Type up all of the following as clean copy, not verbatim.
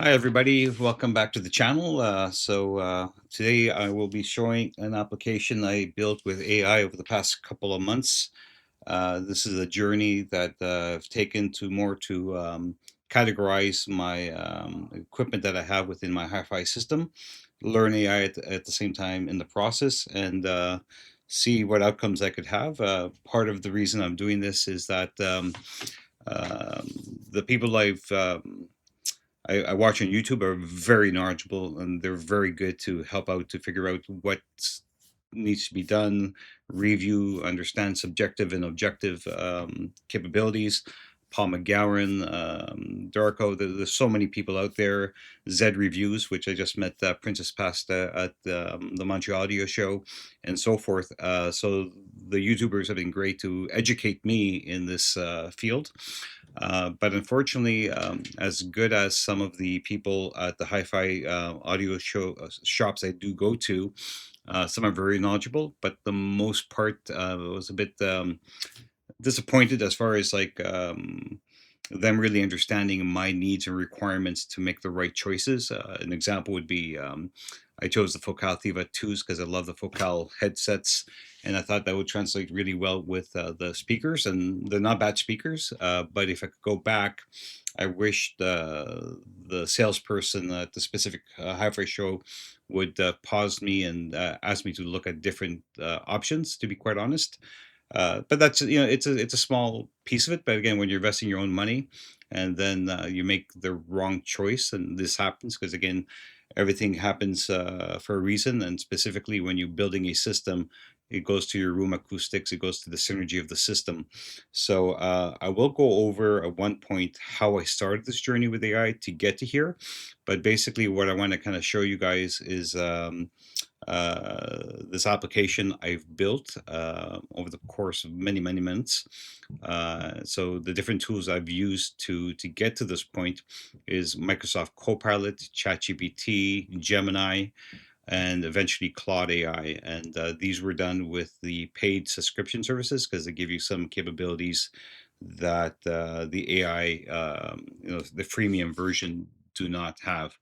Hi everybody, welcome back to the channel. Today I will be showing an application I built with AI over the past couple of months. This is a journey that I've taken to categorize my equipment that I have within my hi-fi system, learn AI at the same time in the process, and see what outcomes I could have. Part of the reason I'm doing this is that um, the people I watch on YouTube are very knowledgeable and they're very good to help out to figure out what needs to be done, review, understand subjective and objective capabilities. Paul McGowan, Darko, there's so many people out there. Zed Reviews, which I just met Princess Pasta at the Montreal Audio Show, and so forth. So the YouTubers have been great to educate me in this field. But unfortunately, as good as some of the people at the hi-fi audio shops I do go to, some are very knowledgeable, but the most part was a bit disappointed as far as them really understanding my needs and requirements to make the right choices. An example would be I chose the Focal Theva N2s because I love the Focal headsets, and I thought that would translate really well with the speakers, and they're not bad speakers. But if I could go back, I wish the salesperson at the specific hi-fi show would pause me and ask me to look at different options. To be quite honest, but that's it's a small piece of it. But again, when you're investing your own money, and then you make the wrong choice, and this happens because again, everything happens for a reason, and specifically when you're building a system, it goes to your room acoustics, it goes to the synergy of the system. So I will go over at one point how I started this journey with AI to get to here, but basically what I want to kind of show you guys is this application I've built over the course of many months. So the different tools I've used to get to this point is Microsoft Copilot, ChatGPT, Gemini, and eventually Claude AI. And these were done with the paid subscription services because they give you some capabilities that the AI, the freemium version do not have.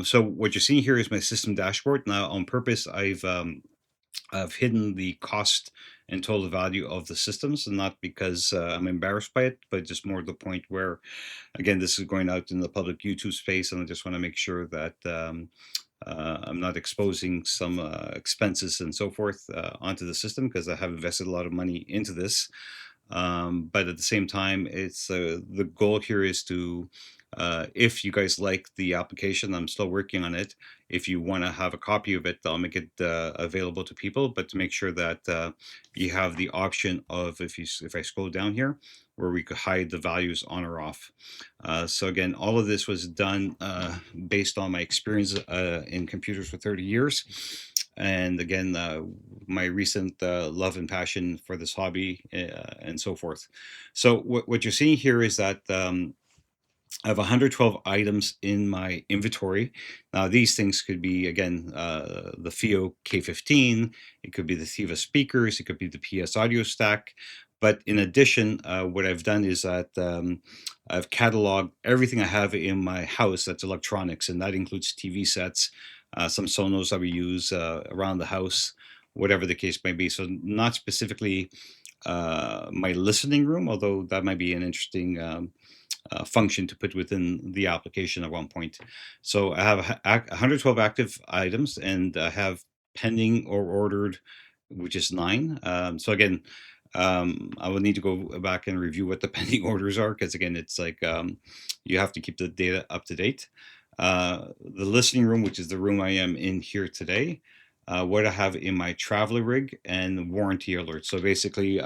So what you're seeing here is my system dashboard. Now, on purpose, I've hidden the cost and total value of the systems, and not because I'm embarrassed by it, but just more to the point where, again, this is going out in the public YouTube space, and I just want to make sure that I'm not exposing some expenses and so forth onto the system because I have invested a lot of money into this. But at the same time, it's the goal here is to, if you guys like the application, I'm still working on it. If you want to have a copy of it, I'll make it available to people. But to make sure that you have the option of, if I scroll down here, where we could hide the values on or off. So again, all of this was done based on my experience in computers for 30 years. And again, my recent love and passion for this hobby and so forth. So what you're seeing here is that I have 112 items in my inventory. Now, these things could be, again, the FIO K15, it could be the Theva speakers, it could be the PS audio stack. But in addition, what I've done is that I've cataloged everything I have in my house that's electronics, and that includes TV sets, some Sonos that we use around the house, whatever the case may be. So not specifically my listening room, although that might be an interesting function to put within the application at one point. So I have 112 active items, and I have pending or ordered, which is 9. So again, I will need to go back and review what the pending orders are because again, it's like you have to keep the data up to date. The listening room, which is the room I am in here today, what I have in my traveler rig, and warranty alerts. So basically,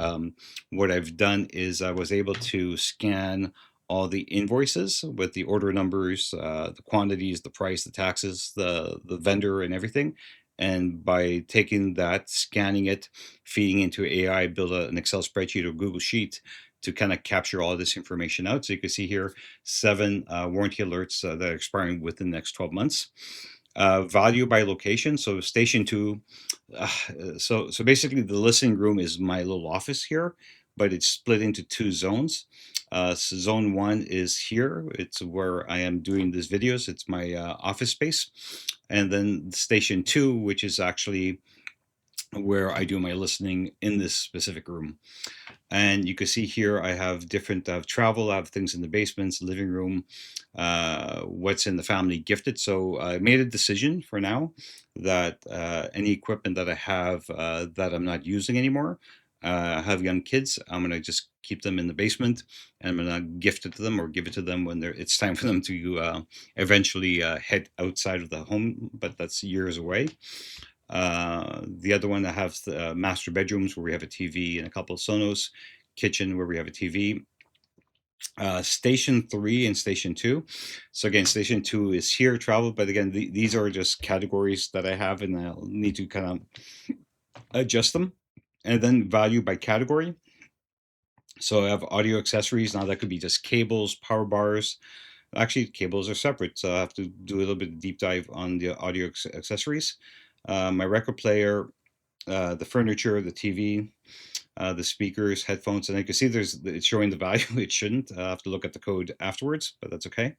what I've done is I was able to scan all the invoices with the order numbers, the quantities, the price, the taxes, the vendor, and everything. And by taking that, scanning it, feeding into AI, build an Excel spreadsheet or Google Sheet to kind of capture all this information out. So you can see here 7 warranty alerts that are expiring within the next 12 months. Value by location. So station 2. So basically, the listening room is my little office here, but it's split into 2 zones. So zone 1 is here. It's where I am doing these videos. It's my office space. And then station 2, which is actually where I do my listening in this specific room. And you can see here I have different travel. I have things in the basements, living room, what's in the family gifted. So I made a decision for now that any equipment that I have that I'm not using anymore, I have young kids, I'm going to just keep them in the basement, and I'm going to gift it to them or give it to them when it's time for them to eventually head outside of the home, but that's years away. The other one, I have master bedrooms where we have a TV and a couple of Sonos, kitchen where we have a TV. Station 3 and Station 2. So again, Station 2 is here, travel, but again, these are just categories that I have, and I'll need to kind of adjust them. And then value by category. So I have audio accessories. Now that could be just cables, power bars. Actually, cables are separate, so I have to do a little bit of deep dive on the audio accessories. My record player, the furniture, the TV, the speakers, headphones, and you can see it's showing the value. It shouldn't. I have to look at the code afterwards, but that's okay.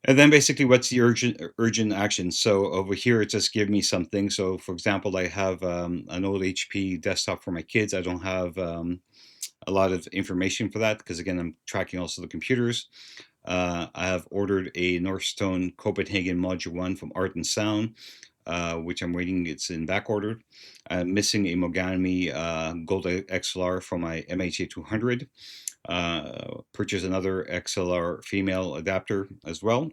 And then basically, what's the urgent action? So over here, it just gives me something. So for example, I have an old HP desktop for my kids. I don't have a lot of information for that because again, I'm tracking also the computers. I have ordered a Northstone Copenhagen Module 1 from Art and Sound, which I'm waiting. It's in back order. I'm missing a Mogami Gold XLR from my MHA200. Purchase another XLR female adapter as well.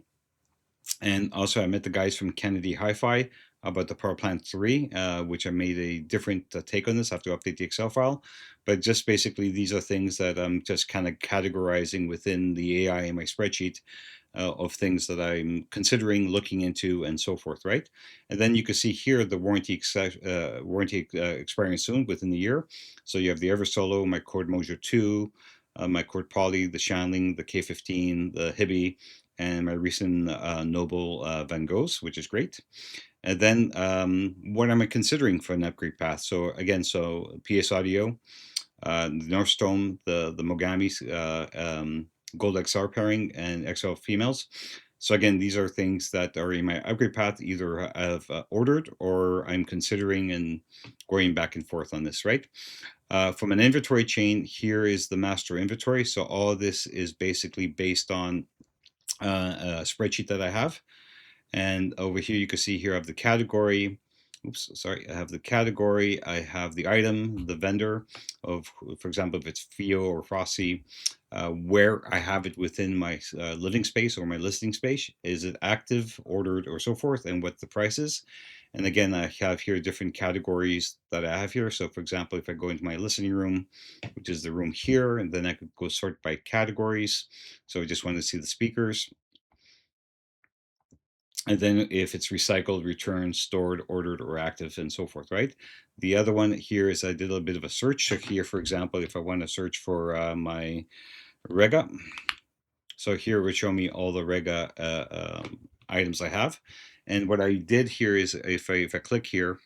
And also I met the guys from Kennedy Hi-Fi about the Power Plant 3, which I made a different take on this. I have to update the Excel file. But just basically, these are things that I'm just kind of categorizing within the AI in my spreadsheet of things that I'm considering looking into and so forth, right? And then you can see here the warranty expiring soon within the year. So you have the Eversolo, my Cord Mojo 2, my Cord Poly, the Shanling, the K15, the Hibby, and my recent Noble Van Goghs, which is great. And then what am I considering for an upgrade path? So again, PS Audio, the Northstone, the Mogami's Gold XR pairing, and XL females. So again, these are things that are in my upgrade path, either I've ordered or I'm considering and going back and forth on this, right? From an inventory chain, here is the master inventory. So all of this is basically based on a spreadsheet that I have. And over here, you can see here I have the category. Oops, sorry. I have the category. I have the item, the vendor of, for example, if it's Fio or Frosty, where I have it within my living space or my listing space. Is it active, ordered, or so forth, and what the price is. And again, I have here different categories that I have here. So for example, if I go into my listening room, which is the room here, and then I could go sort by categories. So I just want to see the speakers. And then if it's recycled, returned, stored, ordered, or active, and so forth, right? The other one here is I did a little bit of a search. So here, for example, if I want to search for my Rega, so here it would show me all the Rega items I have. And what I did here is if I click here,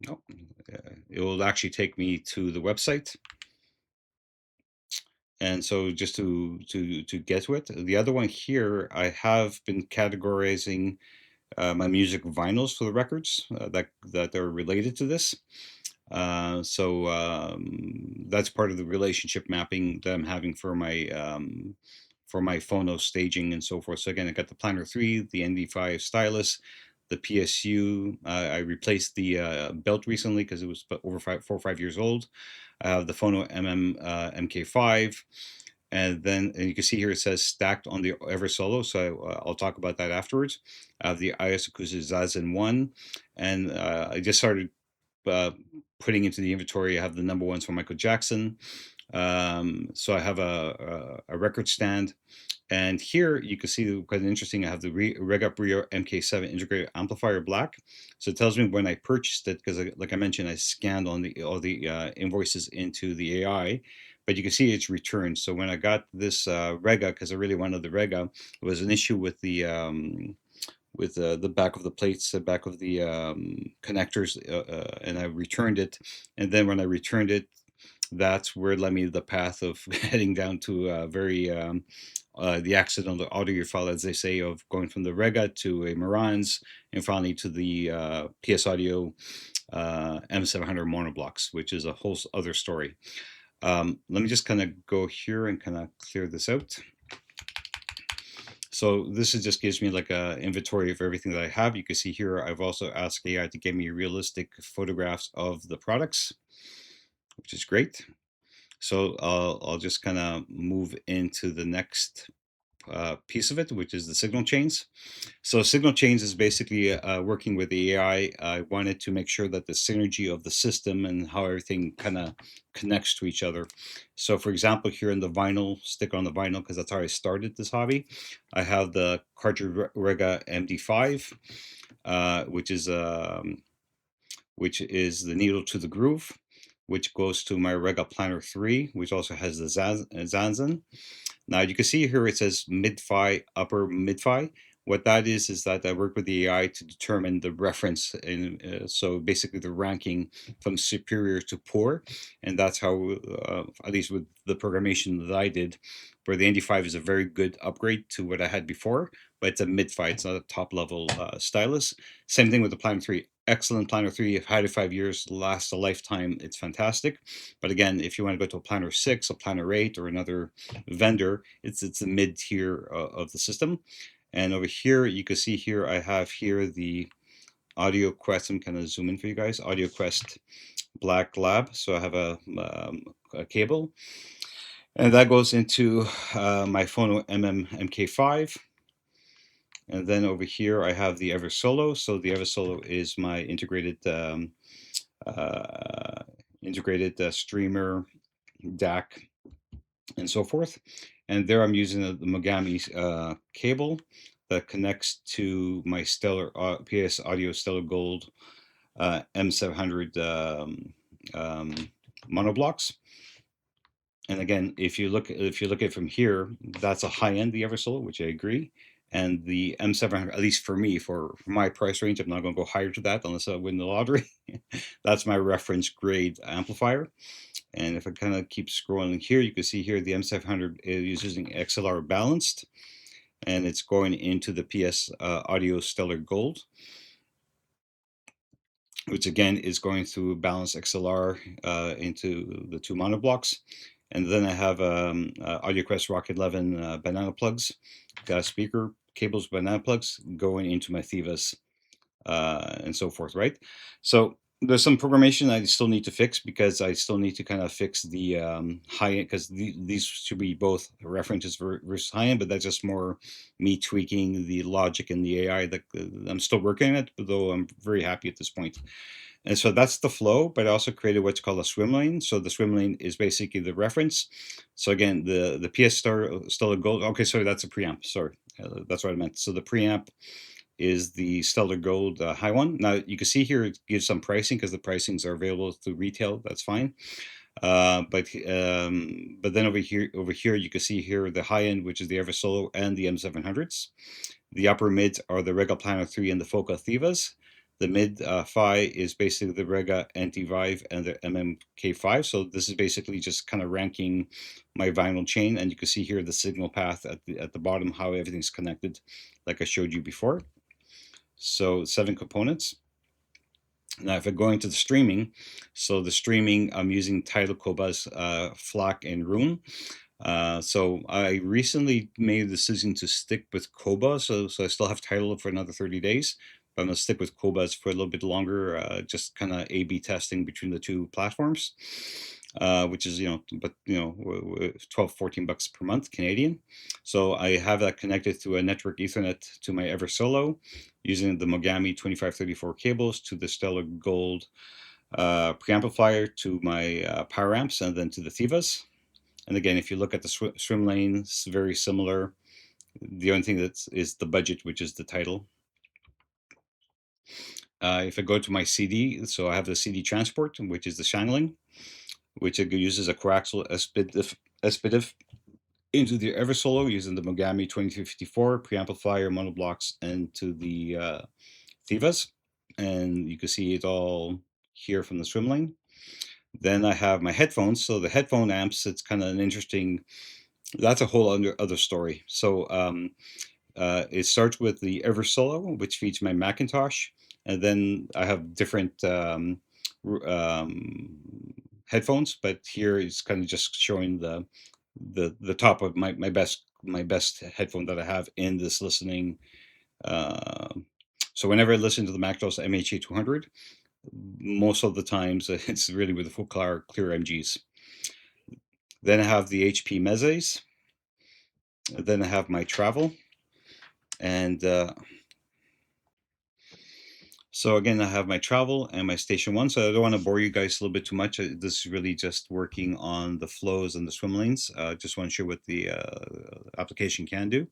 oh, it will actually take me to the website. And so just to get to it, the other one here, I have been categorizing my music vinyls for the records that are related to this. That's part of the relationship mapping that I'm having for my phono staging and so forth. So again, I got the Planner 3, the ND5 stylus, the PSU. I replaced the belt recently because it was over 4 or 5 years old. I have the Phono MK5. And you can see here it says stacked on the Eversolo, so I'll talk about that afterwards. I have the IS Acoustics Zazen 1, and I just started uh, putting into the inventory. I have the number ones for Michael Jackson. So I have a record stand. And here you can see quite interesting. I have the Reg-Up Rio MK7 integrated amplifier black. So it tells me when I purchased it, because like I mentioned, I scanned all the invoices into the AI, but you can see it's returned. So when I got this Rega, because I really wanted the Rega, it was an issue with the back of the plates, the back of the connectors, and I returned it. And then when I returned it, that's where it led me the path of heading down to the accidental audiophile, as they say, of going from the Rega to a Marantz and finally to the PS Audio M700 Monoblocks, which is a whole other story. Let me just kind of go here and kind of clear this out. So this is just gives me like a inventory of everything that I have. You can see here, I've also asked AI to give me realistic photographs of the products, which is great. So I'll just kind of move into the next piece of it, which is the signal chains. So signal chains is basically working with the AI. I wanted to make sure that the synergy of the system and how everything kind of connects to each other. So for example, here in the vinyl, stick on the vinyl because that's how I started this hobby. I have the Cartridge Rega MD5, which is the needle to the groove, which goes to my Rega Planner 3, which also has the Zanzen. Now you can see here it says mid-fi, upper mid-fi. What that is that I work with the AI to determine the reference, and so basically the ranking from superior to poor, and that's how, at least with the programmation that I did, where the ND5 is a very good upgrade to what I had before, but it's a mid-fi, it's not a top-level stylus. Same thing with the Planner 3. Excellent Planner 3. I've had it 5 years, lasts a lifetime. It's fantastic. But again, if you want to go to a Planner 6, a Planner 8, or another vendor, it's the mid tier of the system. And over here, you can see here, I have here the Audio Quest. I'm kind of zoom in for you guys. Audio Quest Black Lab. So I have a cable, and that goes into my Phono MK5. And then over here, I have the Eversolo. So the Eversolo is my uh, integrated streamer DAC and so forth. And there I'm using the Mogami cable that connects to my PS Audio StellarGold M700 Monoblocks. And again, if you look at it from here, that's a high end the Eversolo, which I agree. And the M700, at least for me, for my price range, I'm not going to go higher to that unless I win the lottery. That's my reference grade amplifier. And if I kind of keep scrolling here, you can see here the M700 is using XLR balanced, and it's going into the PS Audio StellarGold, which again is going through balanced XLR into the two monoblocks. And then I have AudioQuest Rock 11 banana plugs, speaker cables, banana plugs going into my Thevas and so forth, right? So there's some programmation I still need to fix because I still need to kind of fix the high end, because these should be both references versus high end, but that's just more me tweaking the logic and the AI that I'm still working on it, though I'm very happy at this point. And so that's the flow, but I also created what's called a swim lane. So the swim lane is basically the reference. So again, the PS StellarGold. Okay, sorry, that's a preamp. Sorry, that's what I meant. So the preamp is the StellarGold high one. Now you can see here it gives some pricing because the pricings are available through retail. That's fine. But then over here you can see here the high end, which is the Eversolo and the M700s. The upper mids are the Rega Planner 3 and the Focal Thevas. The mid phi is basically the Rega Anti-Vive and the MMK5. So this is basically just kind of ranking my vinyl chain, and you can see here the signal path at the bottom, how everything's connected, like I showed you before. So 7 components. Now, if I go into the streaming, so the streaming, I'm using Tidal, Cobuzz, FLAC, and Roon. So I recently made a decision to stick with Cobuzz, so I still have Tidal for another 30 days, but I'm gonna stick with Cobuzz for a little bit longer, just kind of A/B testing between the two platforms, which is, 12, $14 per month Canadian. So I have that connected through a network Ethernet to my Eversolo, using the Mogami 2534 cables to the StellarGold preamplifier to my power amps, and then to the Thevas. And again, if you look at the swim lane, it's very similar. The only thing is the budget, which is the title. If I go to my CD, so I have the CD transport, which is the Shanling, which uses a coaxial SPDIF into the Eversolo using the Mogami 2354 preamplifier, monoblocks, and to the Thevas. And you can see it all here from the swim lane. Then I have my headphones. So the headphone amps, it's kind of an interesting, that's a whole other story. So it starts with the Eversolo, which feeds my McIntosh, and then I have different headphones. But here it's kind of just showing the top of my best headphone that I have in this listening. Uh, so whenever I listen to the McIntosh MHA200, most of the times it's really with the full clear MGs. Then I have the HP Mezes. Then I have my travel, and so again, I have my travel and my station one. So I don't want to bore you guys a little bit too much. This is really just working on the flows and the swim lanes. Just want to show what the application can do.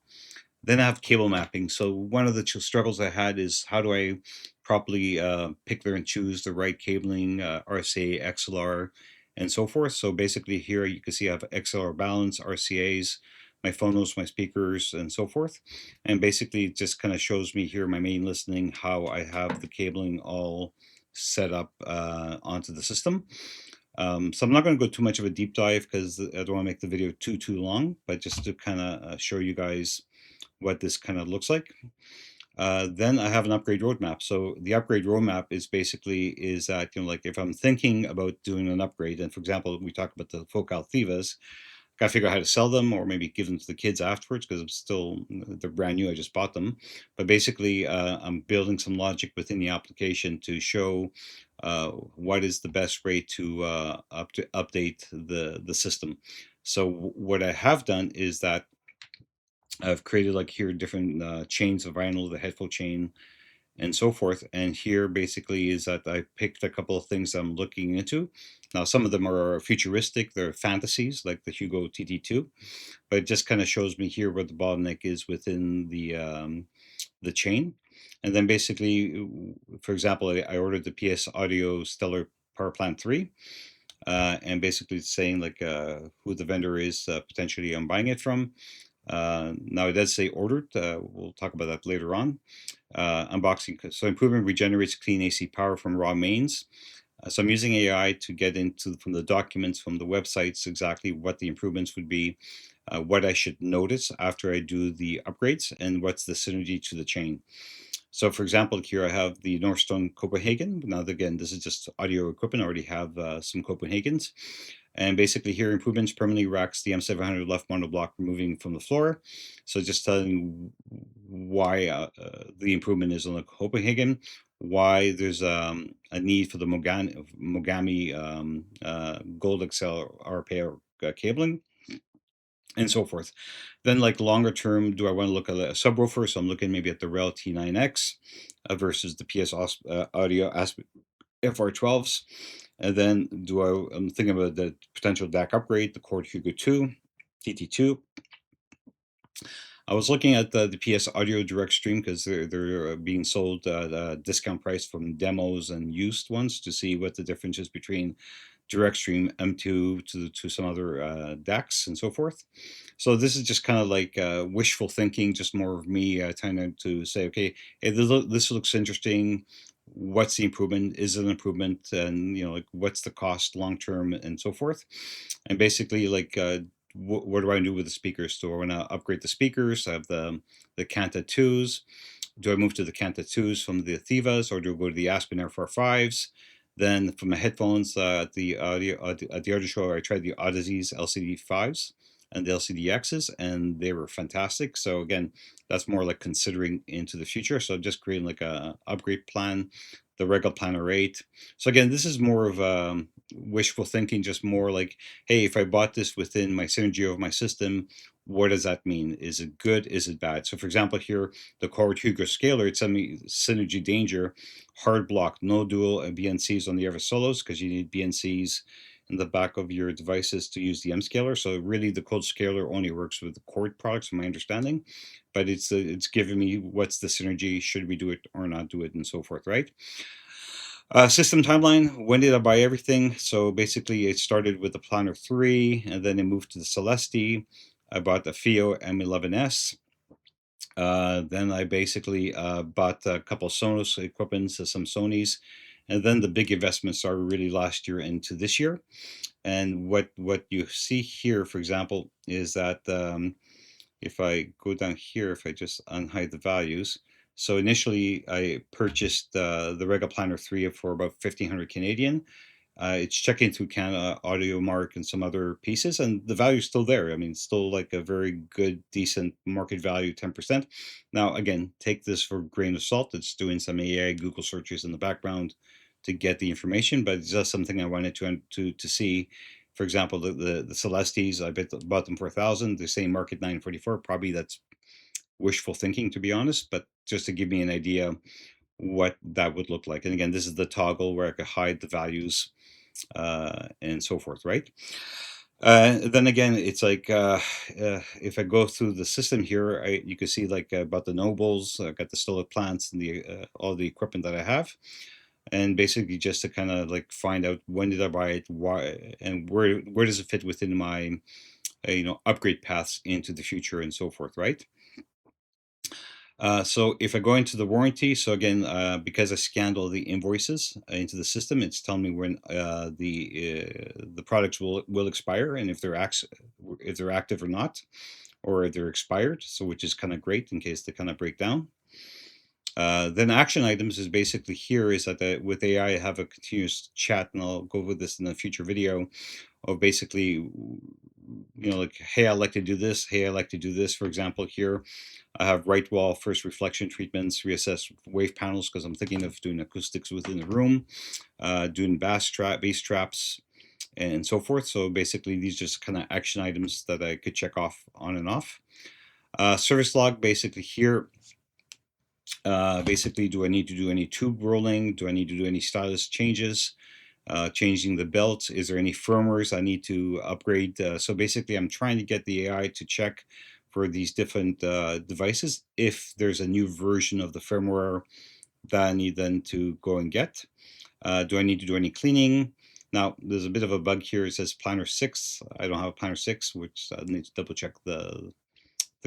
Then I have cable mapping. So one of the struggles I had is how do I properly pick there and choose the right cabling, RCA, XLR, and so forth. So basically here you can see I have XLR balance, RCAs, my phonos, my speakers, and so forth. And basically it just kind of shows me here my main listening, how I have the cabling all set up onto the system. So I'm not going to go too much of a deep dive because I don't want to make the video too long, but just to kind of show you guys what this kind of looks like. Then I have an upgrade roadmap. So the upgrade roadmap is basically is that, like if I'm thinking about doing an upgrade, and for example, we talked about the Focal Thevas, got to figure out how to sell them or maybe give them to the kids afterwards because they're brand new. I just bought them. But basically, I'm building some logic within the application to show what is the best way to update the system. So what I have done is that I've created like here different chains of vinyl, the headphone chain, and so forth. And here basically is that I picked a couple of things I'm looking into. Now, some of them are futuristic, they're fantasies like the Hugo TT2, but it just kind of shows me here where the bottleneck is within the chain. And then basically, for example, I ordered the PS Audio Stellar Power Plant 3. And basically it's saying like who the vendor is potentially I'm buying it from. Now it does say ordered. We'll talk about that later on. Unboxing. So improvement regenerates clean AC power from raw mains. So I'm using AI to get into from the documents from the websites exactly what the improvements would be, what I should notice after I do the upgrades, and what's the synergy to the chain. So for example, here I have the Northstone Copenhagen. Now again, this is just audio equipment. I already have some Copenhagens. And basically here improvements permanently racks the M700 left monoblock removing from the floor. So just telling why the improvement is on the Copenhagen, why there's a need for the Mogami Gold XL RPA cabling, and so forth. Then like longer term, do I want to look at a subwoofer? So I'm looking maybe at the Rel T9X versus the PS Audio FR12s. And then I'm thinking about the potential DAC upgrade, the Cord Hugo 2, TT2. I was looking at the PS Audio Direct Stream because they're being sold at a discount price from demos and used ones to see what the difference is between Direct Stream M2 to some other DACs and so forth. So this is just kind of like wishful thinking, just more of me trying to say, okay, hey, this looks interesting. What's the improvement? Is it an improvement? And like what's the cost long term and so forth. And basically, like what do I do with the speakers? Do I want to upgrade the speakers? I have the Kanta 2s. Do I move to the Kanta 2s from the Thevas, or do I go to the Aspen FR5s? Then for my headphones, at the audio show, I tried the Odysseys LCD 5s and the LCD X's, and they were fantastic. So again, that's more like considering into the future. So just creating like a upgrade plan, the regular planner 8. So again, this is more of wishful thinking, just more like, hey, if I bought this within my synergy of my system, what does that mean? Is it good? Is it bad? So for example, here, the Cord Hugo scaler, it's semi synergy danger, hard block, no dual BNCs on the Eversolos because you need BNCs in the back of your devices to use the M scaler. So really the code scaler only works with the Cord products, from my understanding, but it's giving me what's the synergy, should we do it or not do it, and so forth, right? System timeline, when did I buy everything? So basically it started with the Planner 3, and then it moved to the Celesti. I bought the FIO M11S. Then I basically bought a couple Sonos equipment, some Sonys, and then the big investments are really last year into this year. And what you see here, for example, is that if I go down here, if I just unhide the values. So initially I purchased the Rega Planner 3 for about 1,500 Canadian. It's checking through Kanta, Audio Mark, and some other pieces, and the value is still there. I mean, it's still like a very good, decent market value, 10%. Now, again, take this for a grain of salt. It's doing some AI Google searches in the background to get the information, but it's just something I wanted to see. For example, the Celestes, bought them for 1,000. The same market 944. Probably that's wishful thinking, to be honest, but just to give me an idea what that would look like. And again, this is the toggle where I could hide the values and so forth, right? Then again, it's like if I go through the system here, you can see like about the nobles, I got the stolen plants and the all the equipment that I have, and basically just to kind of like find out when did I buy it, why, and where does it fit within my upgrade paths into the future and so forth, right? So if I go into the warranty, so again, because I scanned all the invoices into the system, it's telling me when the products will expire and if they're active or not, or if they're expired. So which is kind of great in case they kind of break down. Then action items is basically here is that with AI I have a continuous chat, and I'll go over this in a future video of basically, like, hey, I like to do this. Hey, I like to do this. For example, here I have right wall first reflection treatments, reassess wave panels because I'm thinking of doing acoustics within the room, doing bass traps, and so forth. So basically, these just kind of action items that I could check off on and off. Service log, basically here. Basically, do I need to do any tube rolling? Do I need to do any stylus changes? Changing the belt? Is there any firmwares I need to upgrade? So basically, I'm trying to get the AI to check for these different devices if there's a new version of the firmware that I need then to go and get. Do I need to do any cleaning? Now, there's a bit of a bug here. It says Planner 6. I don't have a Planner 6, which I need to double check the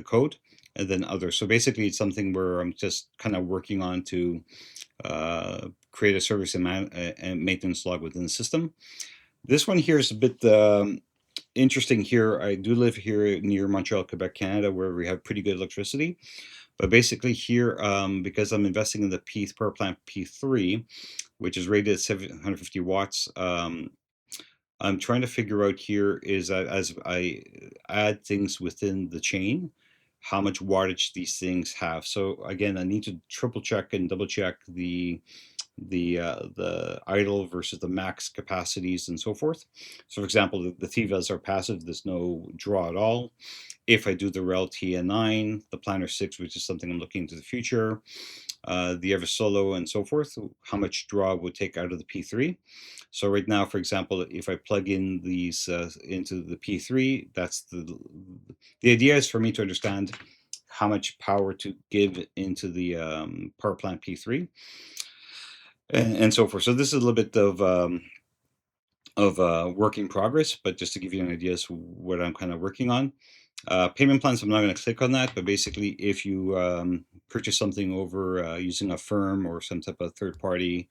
code, and then others. So basically, it's something where I'm just kind of working on to create a service and maintenance log within the system. This one here is a bit interesting here. I do live here near Montreal, Quebec, Canada, where we have pretty good electricity. But basically here, because I'm investing in the power plant P3, which is rated at 750 watts, I'm trying to figure out here is that as I add things within the chain, how much wattage these things have. So again, I need to triple check and double check the idle versus the max capacities and so forth. So for example, the Thevas are passive, there's no draw at all. If I do the REL TN9, the Planner 6, which is something I'm looking into the future, the Eversolo and so forth, how much draw would take out of the P3. So right now, for example, if I plug in these into the P3, that's the idea is for me to understand how much power to give into the power plant P3 and so forth. So this is a little bit of work in progress, but just to give you an idea as to what I'm kind of working on. Payment plans, I'm not going to click on that, but basically if you purchase something over using a firm or some type of third-party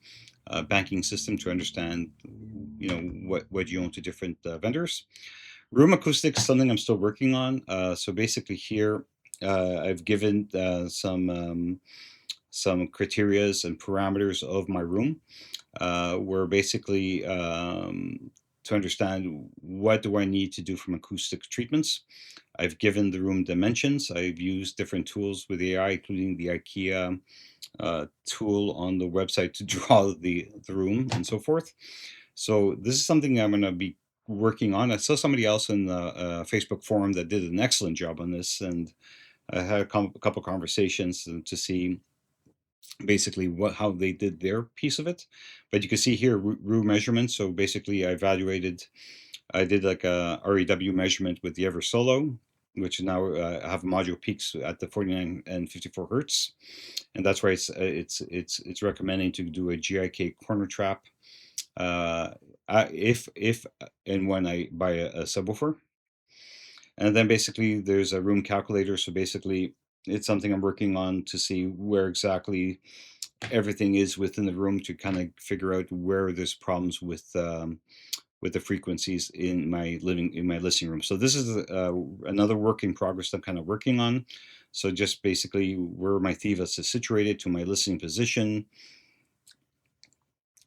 banking system to understand, what you own to different vendors. Room acoustics, something I'm still working on. So basically here, I've given some criterias and parameters of my room, where basically to understand what do I need to do from acoustic treatments. I've given the room dimensions. I've used different tools with AI, including the IKEA tool on the website to draw the room and so forth. So this is something I'm going to be working on. I saw somebody else in the Facebook forum that did an excellent job on this, and I had a couple conversations to see basically how they did their piece of it. But you can see here room measurements. So basically, I did like a REW measurement with the Eversolo, which now have module peaks at the 49 and 54 hertz, and that's why it's recommending to do a GIK corner trap if and when I buy a subwoofer. And then basically there's a room calculator. So basically it's something I'm working on to see where exactly everything is within the room to kind of figure out where there's problems with the frequencies in my listening room. So this is another work in progress I'm kind of working on. So just basically where my Thevas is situated to my listening position,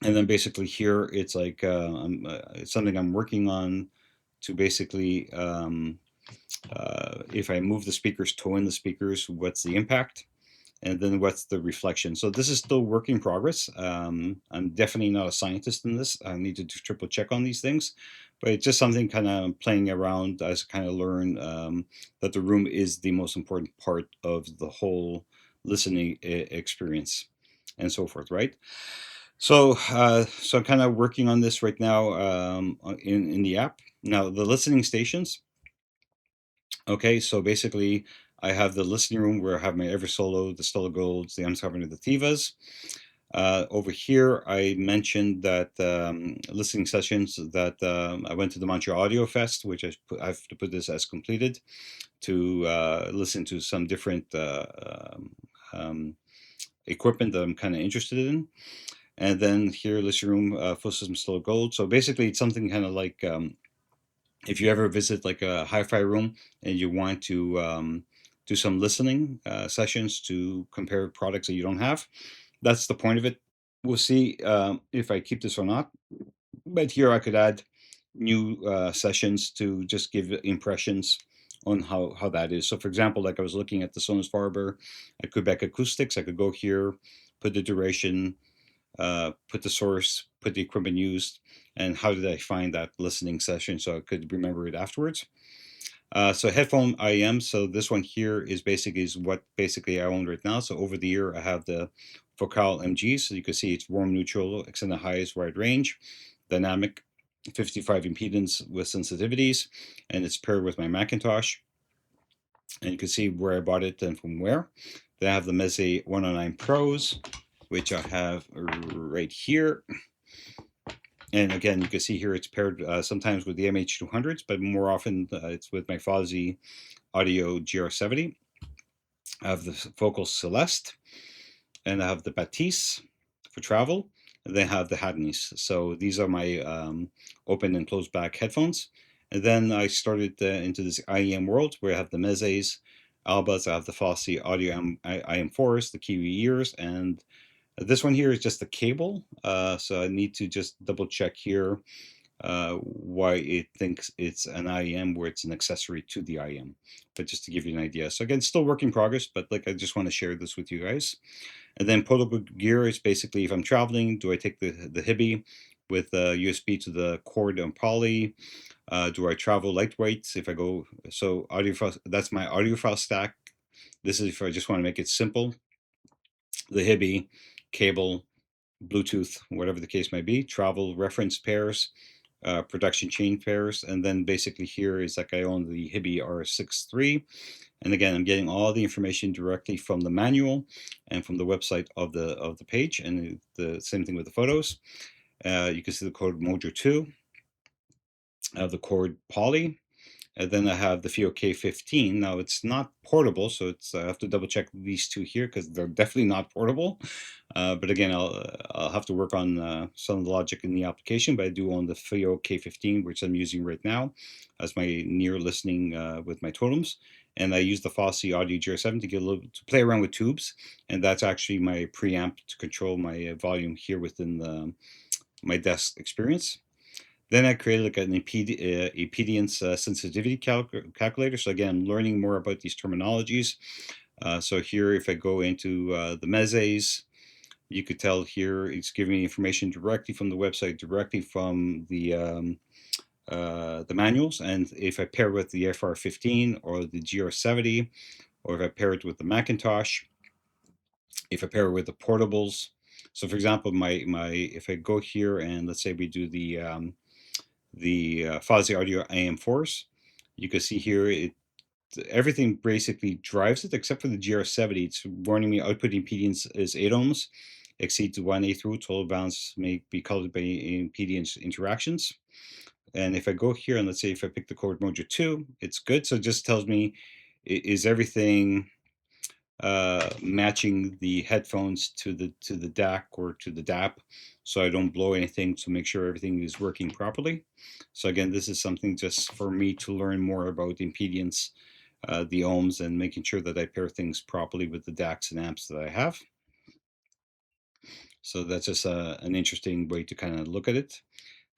and then basically here it's like it's something I'm working on to basically if I move the speakers, toe in the speakers, what's the impact? And then what's the reflection? So this is still work in progress. I'm definitely not a scientist in this. I need to triple check on these things, but it's just something kind of playing around as I kind of learn that the room is the most important part of the whole listening experience and so forth, right? So I'm kind of working on this right now in the app. Now the listening stations. Okay, so basically, I have the listening room where I have my Eversolo, the StellarGolds, the M700, the Thevas. Over here, I mentioned that listening sessions that I went to the Montreal Audio Fest, which I have to put this as completed to listen to some different um, equipment that I'm kind of interested in. And then here, listening room, full system StellarGold. So basically, it's something kind of like if you ever visit like a hi-fi room and you want to do some listening sessions to compare products that you don't have, that's the point of it. We'll see if I keep this or not. But here I could add new sessions to just give impressions on how that is. So for example, like I was looking at the Sonus Barber at Quebec Acoustics, I could go here, put the duration, put the source, put the equipment used, and how did I find that listening session so I could remember it afterwards. So headphone IEM. So this one here is what basically I own right now. So over the year I have the Focal MG. So you can see it's warm, neutral, extended highs, wide range, dynamic, 55 impedance with sensitivities, and it's paired with my McIntosh. And you can see where I bought it and from where. Then I have the Meze 109 Pros, which I have right here. And again, you can see here it's paired sometimes with the MH200s, but more often it's with my Fozzy Audio GR70. I have the Focal Celeste, and I have the Batiste for travel. And then I have the Hattonies. So these are my open and closed back headphones. And then I started into this IEM world where I have the Mezes, Albas, I have the Fosse Audio IM4s, the Kiwi ears, and this one here is just the cable. So I need to just double check here why it thinks it's an IEM where it's an accessory to the IEM. But just to give you an idea. So again, still work in progress, but like I just want to share this with you guys. And then portable gear is basically if I'm traveling, do I take the Hibby with USB to the cord and poly? Do I travel lightweight if I go? So audiophile, that's my audiophile stack. This is if I just want to make it simple. The Hibby, cable, Bluetooth, whatever the case may be, travel reference pairs, production chain pairs, and then basically here is like I own the Hibby R63. And again, I'm getting all the information directly from the manual and from the website of the page, and the same thing with the photos. You can see the code Mojo2. I have the cord Poly, and then I have the FIO K15. Now it's not portable, so I have to double check these two here because they're definitely not portable. But again, I'll have to work on some of the logic in the application. But I do own the FIO K15, which I'm using right now as my near listening with my totems. And I use the Fosse Audio GR7 to get to play around with tubes, and that's actually my preamp to control my volume here within my desk experience. Then I created like an impedance sensitivity calculator. So again, I'm learning more about these terminologies. So here, if I go into the Mezes, you could tell here it's giving me information directly from the website, directly from the manuals. And if I pair with the FR15 or the GR70, or if I pair it with the Macintosh, if I pair it with the portables. So for example, my if I go here and let's say we do the Fozzy Audio AM4s. You can see here everything basically drives it except for the GR70. It's warning me output impedance is 8 ohms, exceeds 1/8 root, total bounds may be colored by impedance interactions. And if I go here and let's say if I pick the code Mojo 2, it's good. So it just tells me is everything matching the headphones to the DAC or to the DAP, so I don't blow anything, to make sure everything is working properly. So again, this is something just for me to learn more about impedance, the ohms, and making sure that I pair things properly with the DACs and amps that I have. So that's just an interesting way to kind of look at it.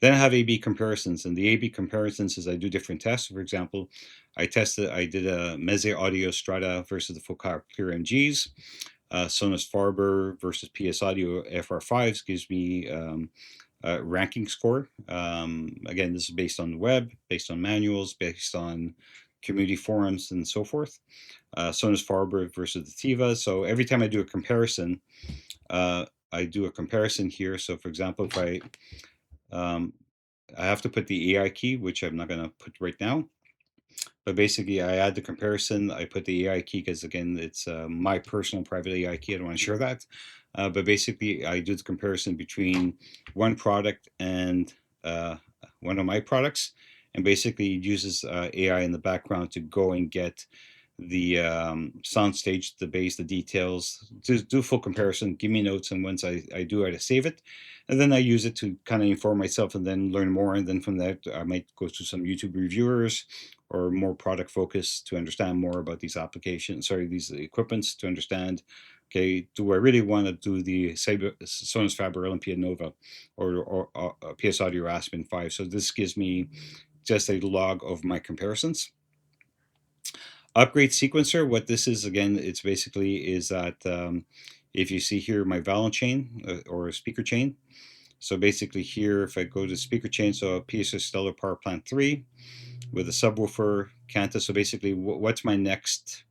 Then I have A/B comparisons, and the A/B comparisons is I do different tests. For example, I did a Meze Audio Strata versus the Focal Clear MGs. Sonus Farber versus PS Audio FR5s gives me a ranking score. Again, this is based on the web, based on manuals, based on community forums, and so forth. Sonus Farber versus the Theva. So every time I do a comparison, uh, I do a comparison here. So for example, if um, I have to put the AI key, which I'm not going to put right now. But basically, I add the comparison. I put the AI key because, again, it's my personal private AI key. I don't want to share that. But basically, I do the comparison between one product and uh, one of my products. And basically, it uses AI in the background to go and get the sound stage, the bass, the details, to do full comparison, give me notes, and once I do it, I save it. And then I use it to kind of inform myself and then learn more. And then from that, I might go to some YouTube reviewers or more product focused to understand more about these applications, sorry, these equipments, to understand, okay, do I really want to do the Sonus Faber Olympia Nova or PS Audio Aspen 5? So this gives me just a log of my comparisons. Upgrade sequencer, what this is, again, it's basically is that if you see here my valve chain or speaker chain, so basically here, if I go to speaker chain, so a PS Stellar Power Plant 3 with a subwoofer, Kanta. So basically, what's my next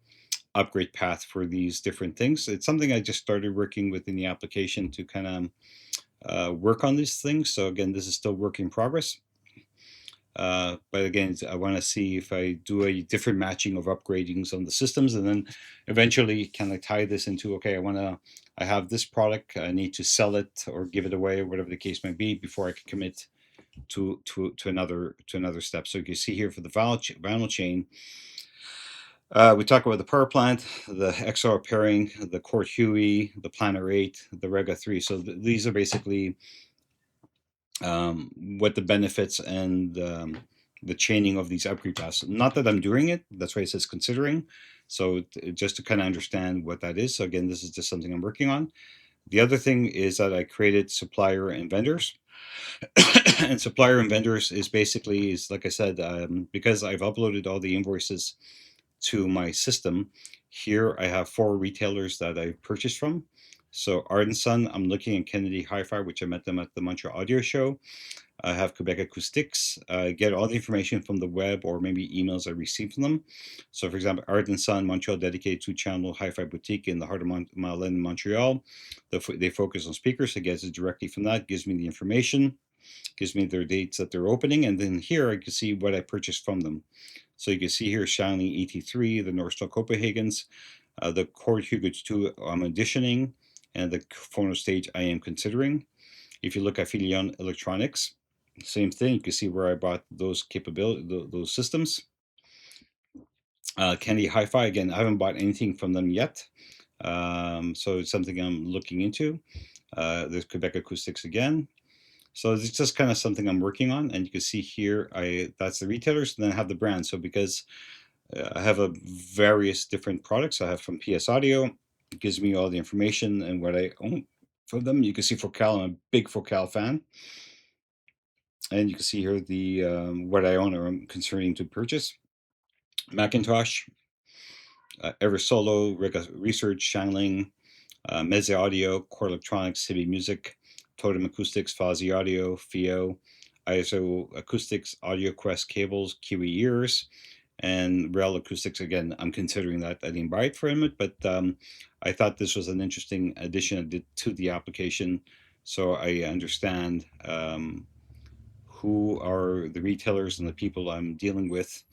upgrade path for these different things? It's something I just started working with in the application to kind of work on these things. So again, this is still work in progress. But again, I want to see if I do a different matching of upgradings on the systems, and then eventually can I tie this into, okay, I have this product, I need to sell it or give it away, or whatever the case might be, before I can commit to another step. So you can see here for the valve chain, we talk about the power plant, the XR pairing, the Court Huey, the Planner 8, the Rega 3. So these are basically what the benefits and the chaining of these upgrade paths. Not that I'm doing it, that's why it says considering. So just to kind of understand what that is. So again, this is just something I'm working on. The other thing is that I created supplier and vendors. And supplier and vendors is basically, is like I said, because I've uploaded all the invoices to my system, here I have 4 retailers that I purchased from. So Art and Son, I'm looking at Kennedy Hi-Fi, which I met them at the Montreal Audio Show. I have Quebec Acoustics. I get all the information from the web or maybe emails I receive from them. So, for example, Art and Son, Montreal, dedicated to channel hi-fi boutique in the heart of Malin, Montreal. They focus on speakers. So it gets it directly from that, gives me the information, gives me their dates that they're opening, and then here I can see what I purchased from them. So you can see here Shanling ET3, the Northstar Copenhagen's, the Cord Hugo 2 I'm auditioning, and the Phono Stage I am considering. If you look at Filion Electronics, same thing. You can see where I bought those those systems. Kennedy Hi-Fi, again, I haven't bought anything from them yet. So it's something I'm looking into. There's Quebec Acoustics again. So it's just kind of something I'm working on. And you can see here, that's the retailers, and then I have the brand. So because I have a various different products I have from PS Audio, it gives me all the information and what I own from them. You can see Focal, I'm a big Focal fan. And you can see here the what I own or I'm considering to purchase. McIntosh, Eversolo, Research, Shanling, Meze Audio, Core Electronics, City Music, Totem Acoustics, Fozzy Audio, FIO, ISO Acoustics, Audio Quest cables, Kiwi ears, and Rail Acoustics. Again, I'm considering that. I didn't buy it from it, but I thought this was an interesting addition to the application, so I understand who are the retailers and the people I'm dealing with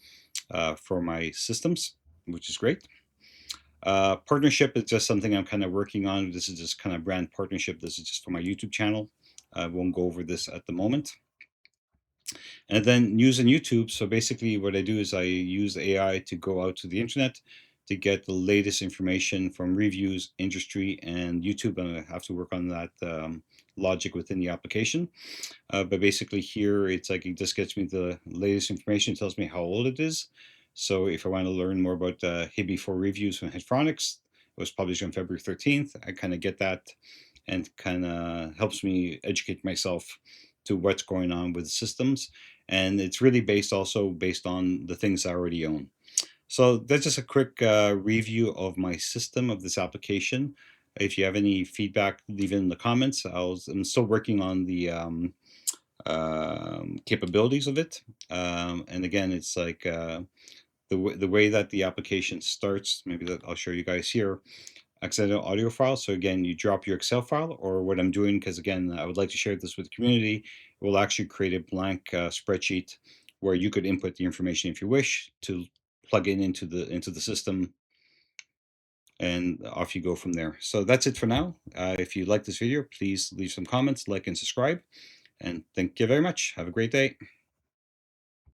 for my systems, which is great. Partnership is just something I'm kind of working on. This is just kind of brand partnership. This is just for my YouTube channel. I won't go over this at the moment. And then news and YouTube. So basically what I do is I use AI to go out to the internet, to get the latest information from reviews, industry, and YouTube. And I have to work on that logic within the application. But basically here, it's like it just gets me the latest information, tells me how old it is. So if I want to learn more about Hibby 4 reviews from Headphonics, it was published on February 13th. I kind of get that and kind of helps me educate myself to what's going on with systems. And it's really also based on the things I already own. So that's just a quick review of my system of this application. If you have any feedback, leave it in the comments. I'm still working on the capabilities of it. And again, it's like the way that the application starts, maybe that I'll show you guys here, accidental audio file. So again, you drop your Excel file, or what I'm doing, because again, I would like to share this with the community, it will actually create a blank spreadsheet where you could input the information if you wish to plug in into the system, and off you go from there. So that's it for now. If you like this video, please leave some comments, like and subscribe, and thank you very much. Have a great day.